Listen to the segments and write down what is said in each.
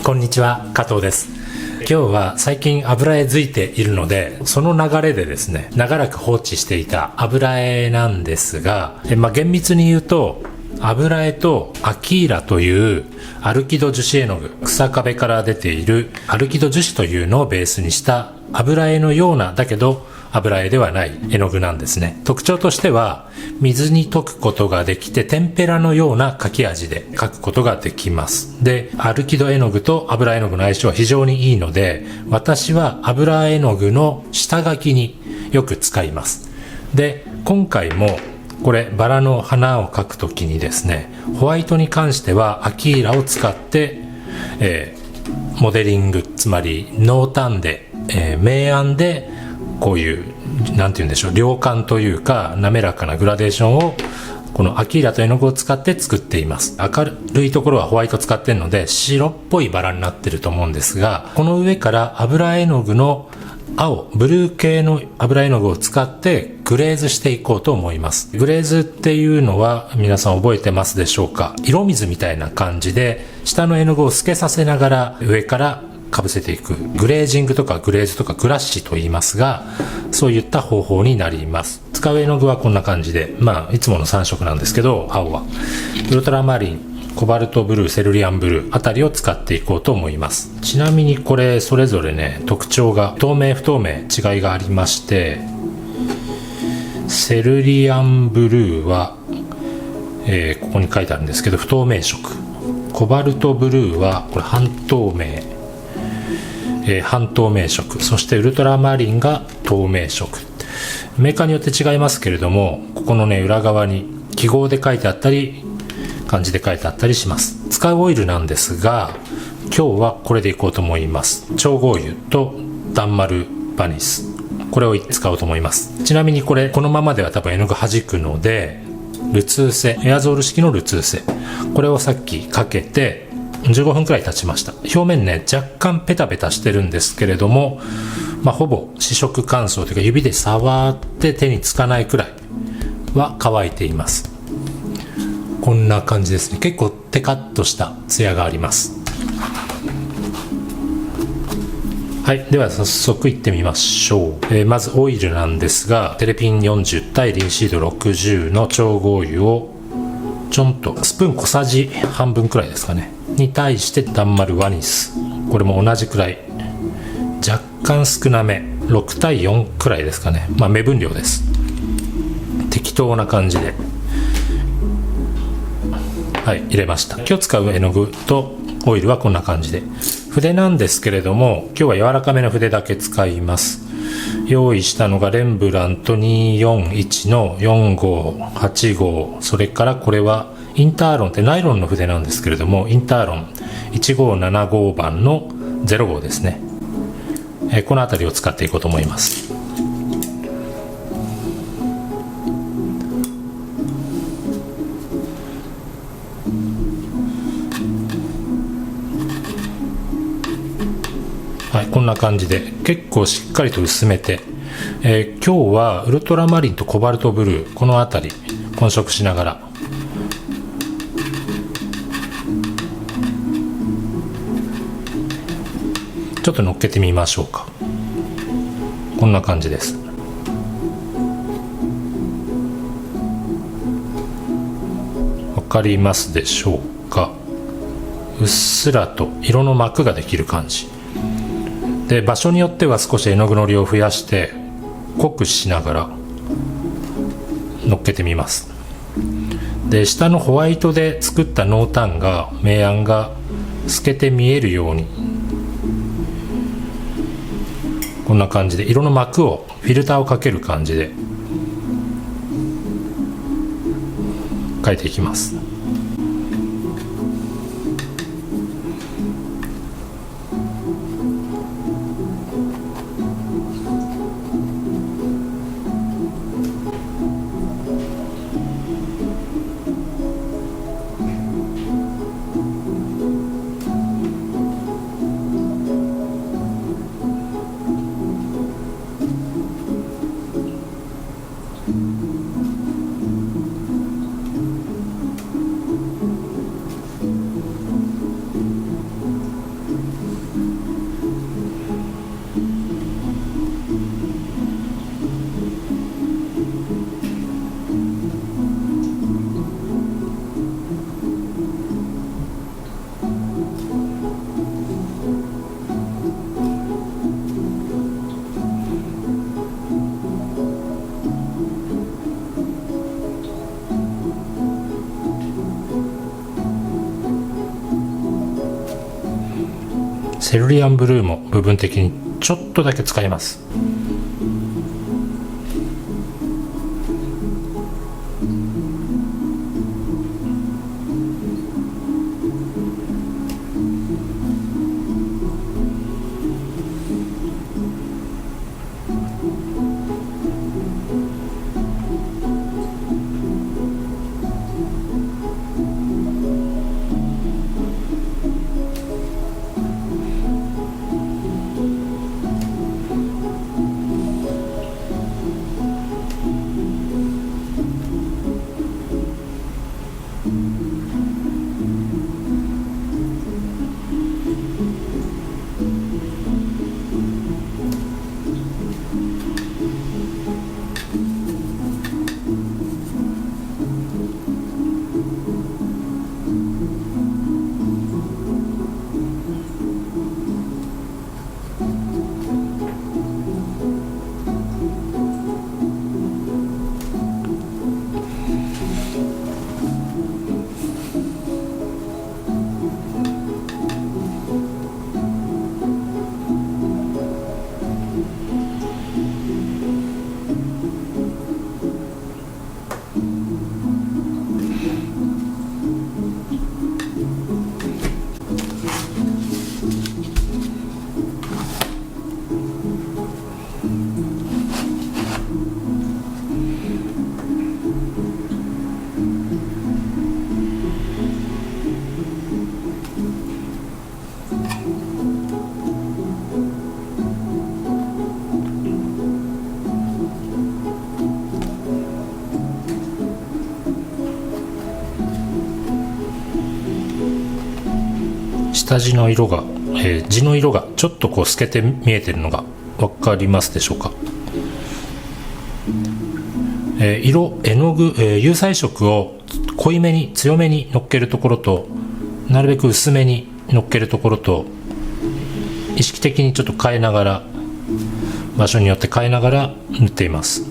こんにちは、加藤です。今日は最近油絵づいているので、その流れでですね、長らく放置していた油絵なんですが、厳密に言うと、油絵とアキーラというアルキド樹脂絵の具、草壁から出ているアルキド樹脂というのをベースにした油絵のような、だけど油絵ではない絵の具なんですね。特徴としては、水に溶くことができて、テンペラのような描き味で描くことができます。で、アルキド絵の具と油絵の具の相性は非常にいいので、私は油絵の具の下描きによく使います。で、今回もこれバラの花を描くときにですね、ホワイトに関してはアキーラを使って、モデリング、つまり濃淡で、明暗でこういうなんて言うんでしょう、亮感というか滑らかなグラデーションをこのアキーラと絵の具を使って作っています。明るいところはホワイト使ってるので白っぽいバラになってると思うんですが、この上から油絵の具の青、ブルー系の油絵の具を使ってグレーズしていこうと思います。グレーズっていうのは皆さん覚えてますでしょうか。色水みたいな感じで下の絵の具を透けさせながら上からかぶせていく、グレージングとかグレーズとかグラッシュと言いますが、そういった方法になります。使う絵の具はこんな感じで、いつもの3色なんですけど、青はウルトラマリン、コバルトブルー、セルリアンブルーあたりを使っていこうと思います。ちなみにこれそれぞれね、特徴が透明不透明違いがありまして、セルリアンブルーは、ここに書いてあるんですけど不透明色、コバルトブルーはこれ半透明、半透明色、そしてウルトラマリンが透明色。メーカーによって違いますけれども、ここのね裏側に記号で書いてあったり漢字で書いてあったりします。使うオイルなんですが、今日はこれでいこうと思います。調合油とダンマルバニス、これを使おうと思います。ちなみにこれこのままでは多分絵の具弾くので、ルツーセ、エアゾール式のルツーセ、これをさっきかけて15分くらい経ちました。表面ね若干ペタペタしてるんですけれども、ほぼ試食乾燥というか指で触って手につかないくらいは乾いています。こんな感じですね。結構テカッとしたツヤがあります。はい、では早速いってみましょう。まずオイルなんですが、テレピン40対リンシード60の調合油をちょんとスプーン小さじ半分くらいですかねに対してダンマルワニス、これも同じくらい、若干少なめ、6対4くらいですかね。目分量です。適当な感じで入れました。今日使う絵の具とオイルはこんな感じで、筆なんですけれども今日は柔らかめの筆だけ使います。用意したのがレンブラント241の4号8号、それからこれはインターロンってナイロンの筆なんですけれども、インターロン1575番の0号ですね。この辺りを使っていこうと思います。こんな感じで結構しっかりと薄めて、今日はウルトラマリンとコバルトブルー、この辺り混色しながらちょっと乗っけてみましょうか。こんな感じです。わかりますでしょうか。うっすらと色の膜ができる感じで、場所によっては少し絵の具の量を増やして濃くしながら乗っけてみます。で、下のホワイトで作った濃淡が、明暗が透けて見えるようにこんな感じで色の膜をフィルターをかける感じで描いていきます。セルリアンブルーも部分的にちょっとだけ使います。下地の色が、地の色がちょっとこう透けて見えてるのが分かりますでしょうか。色、絵の具、有彩色を濃いめに強めにのっけるところと、なるべく薄めにのっけるところと、意識的にちょっと変えながら、場所によって変えながら塗っています。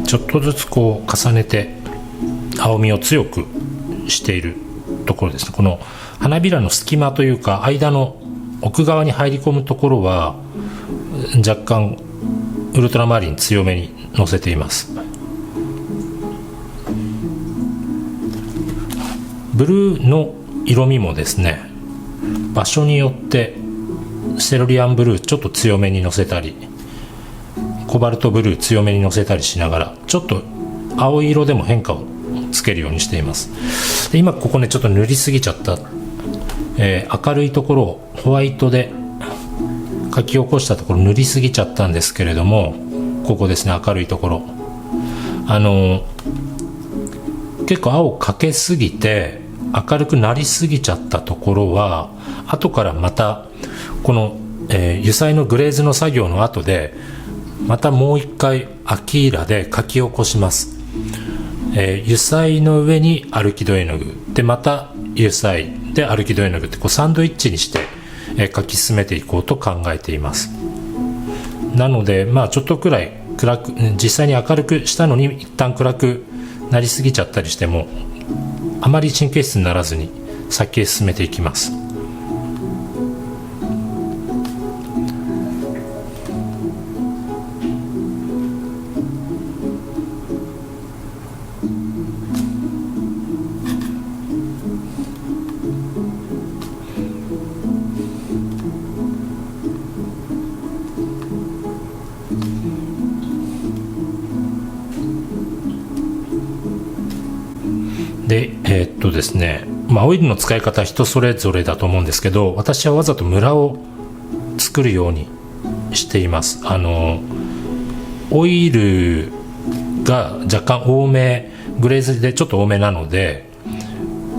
ちょっとずつこう重ねて青みを強くしているところですね。この花びらの隙間というか間の奥側に入り込むところは若干ウルトラマリン強めにのせています。ブルーの色味もですね、場所によってセルリアンブルーちょっと強めにのせたり、コバルトブルー強めにのせたりしながら、ちょっと青色でも変化をつけるようにしています。で今ここねちょっと塗りすぎちゃった、明るいところをホワイトで書き起こしたところ塗りすぎちゃったんですけれども、ここですね、明るいところ結構青かけすぎて明るくなりすぎちゃったところは、後からまたこの、油彩のグレーズの作業の後でまたもう一回アキーラで描き起こします。油彩の上にアルキド絵の具で、また油彩でアルキド絵の具ってこうサンドイッチにして、描き進めていこうと考えています。なのでちょっとくらい暗く、実際に明るくしたのに一旦暗くなりすぎちゃったりしてもあまり神経質にならずに先へ進めていきます。で、ですね、オイルの使い方人それぞれだと思うんですけど、私はわざとムラを作るようにしています。オイルが若干多め、グレーズでちょっと多めなので、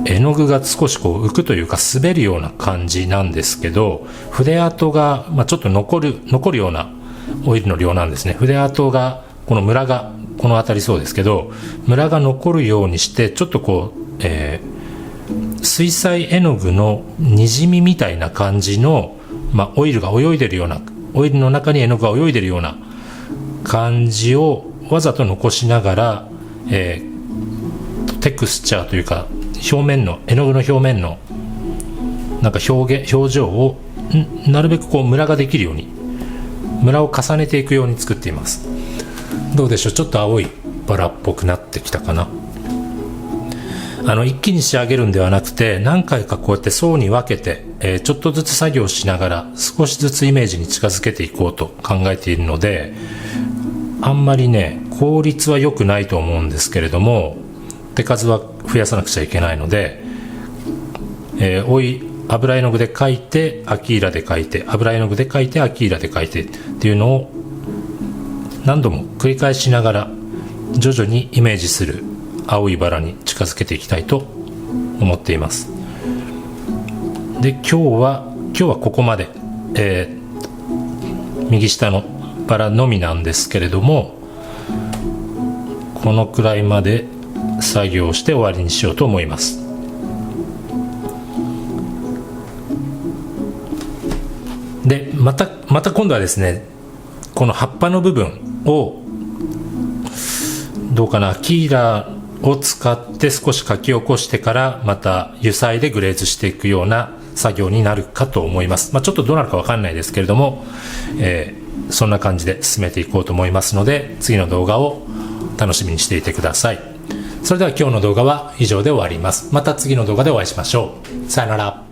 絵の具が少しこう浮くというか滑るような感じなんですけど、筆跡が、ちょっと残るようなオイルの量なんですね。筆跡が、このムラがこの辺りそうですけど、ムラが残るようにしてちょっとこう、水彩絵の具のにじみみたいな感じの、オイルが泳いでるような、オイルの中に絵の具が泳いでるような感じをわざと残しながら、テクスチャーというか表面の絵の具の表面のなんか表情をなるべくこうムラができるように、ムラを重ねていくように作っています。どうでしょう、ちょっと青いバラっぽくなってきたかな。一気に仕上げるんではなくて、何回かこうやって層に分けて、ちょっとずつ作業しながら少しずつイメージに近づけていこうと考えているので、あんまりね効率は良くないと思うんですけれども、手数は増やさなくちゃいけないので、油絵の具で描いてアキーラで描いて、油絵の具で描いてアキーラで描いてっていうのを何度も繰り返しながら徐々にイメージする青いバラに近づけていきたいと思っています。で、今日はここまで、右下のバラのみなんですけれども、このくらいまで作業して終わりにしようと思います。で、また今度はですね、この葉っぱの部分をどうかな、アキーラを使って少し描き起こしてからまた油彩でグレーズしていくような作業になるかと思います。ちょっとどうなるかわかんないですけれども、そんな感じで進めていこうと思いますので、次の動画を楽しみにしていてください。それでは今日の動画は以上で終わります。また次の動画でお会いしましょう。さよなら。